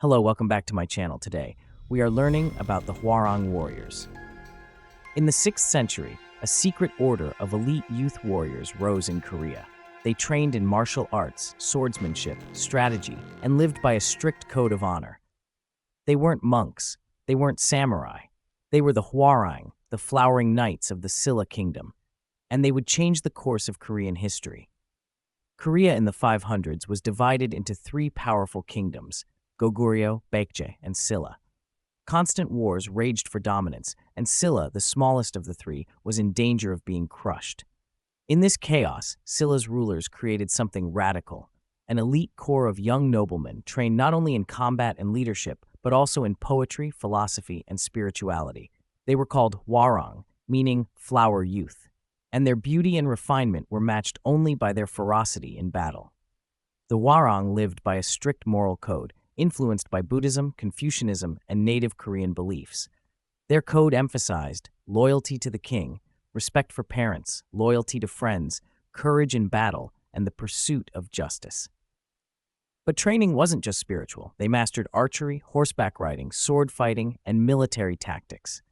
Hello, welcome back to my channel. Today, we are learning about the Hwarang warriors. In the 6th century, a secret order of elite youth warriors rose in Korea. They trained in martial arts, swordsmanship, strategy, and lived by a strict code of honor. They weren't monks, they weren't samurai. They were the Hwarang, the flowering knights of the Silla kingdom, and they would change the course of Korean history. Korea in the 500s was divided into 3 powerful kingdoms: Goguryeo, Baekje, and Silla. Constant wars raged for dominance, and Silla, the smallest of the 3, was in danger of being crushed. In this chaos, Silla's rulers created something radical: an elite corps of young noblemen trained not only in combat and leadership, but also in poetry, philosophy, and spirituality. They were called Hwarang, meaning flower youth, and their beauty and refinement were matched only by their ferocity in battle. The Hwarang lived by a strict moral code, influenced by Buddhism, Confucianism, and native Korean beliefs. Their code emphasized loyalty to the king, respect for parents, loyalty to friends, courage in battle, and the pursuit of justice. But training wasn't just spiritual. They mastered archery, horseback riding, sword fighting, and military tactics.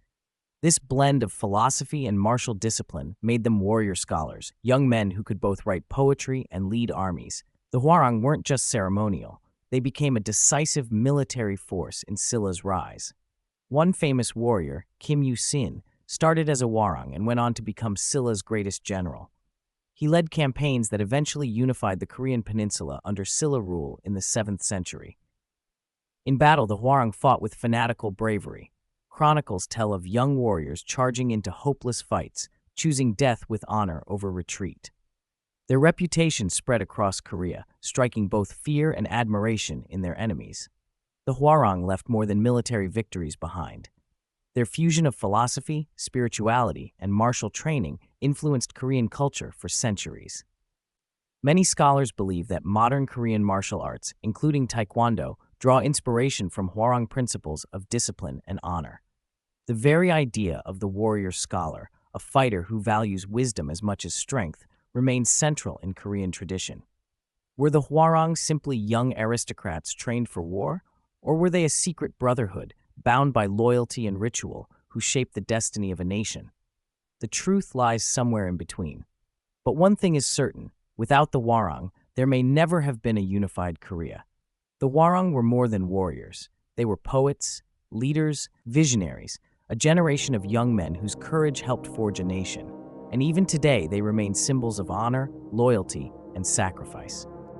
This blend of philosophy and martial discipline made them warrior scholars, young men who could both write poetry and lead armies. The Hwarang weren't just ceremonial. They became a decisive military force in Silla's rise. One famous warrior, Kim Il-sung, started as a Hwarang and went on to become Silla's greatest general. He led campaigns that eventually unified the Korean peninsula under Silla rule in the 7th century. In battle, the Hwarang fought with fanatical bravery. Chronicles tell of young warriors charging into hopeless fights, choosing death with honor over retreat. Their reputation spread across Korea, striking both fear and admiration in their enemies. The Hwarang left more than military victories behind. Their fusion of philosophy, spirituality, and martial training influenced Korean culture for centuries. Many scholars believe that modern Korean martial arts, including Taekwondo, draw inspiration from Hwarang principles of discipline and honor. The very idea of the warrior scholar, a fighter who values wisdom as much as strength, remains central in Korean tradition. Were the Hwarang simply young aristocrats trained for war, or were they a secret brotherhood, bound by loyalty and ritual, who shaped the destiny of a nation? The truth lies somewhere in between. But one thing is certain: without the Hwarang, there may never have been a unified Korea. The Hwarang were more than warriors. They were poets, leaders, visionaries, a generation of young men whose courage helped forge a nation. And even today, they remain symbols of honor, loyalty, and sacrifice.